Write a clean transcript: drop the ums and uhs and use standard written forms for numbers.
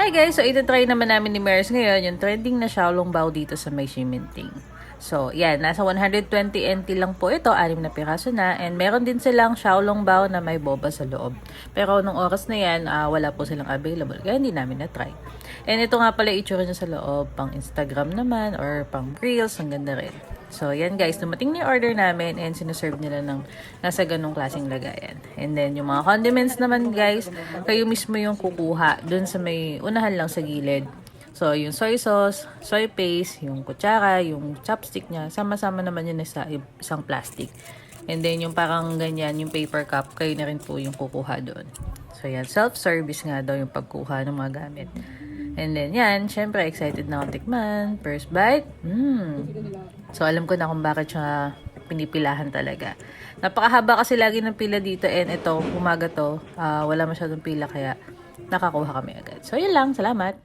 Hi guys! So, ito-try naman namin ni Mers ngayon yung trending na Xiaolongbao dito sa may Ximending. So, yan. Nasa 120 NT lang po ito. 6 na piraso na. And meron din silang Xiaolongbao na may boba sa loob. Pero nung oras na yan, wala po silang available. Kaya hindi namin na-try. And ito nga pala itsura niya sa loob. Pang Instagram naman or pang Reels. Ang ganda rin. So, yan guys, dumating na yung order namin and sinuserve nila ng nasa ganong klaseng lagayan. And then, yung mga condiments naman guys, kayo mismo yung kukuha dun sa may unahan lang sa gilid. So, yung soy sauce, soy paste, yung kutsara, yung chopstick niya, sama-sama naman yun sa isang plastic. And then, yung parang ganyan, yung paper cup, kayo na rin po yung kukuha doon. So, yan, self-service nga daw yung pagkuha ng mga gamit. And then, yan, syempre, excited na akong tikman. First bite, So, alam ko na kung bakit siya pinipilahan talaga. Napakahaba kasi lagi ng pila dito and ito, umaga to, wala masyadong pila kaya nakakuha kami agad. So, yun lang. Salamat!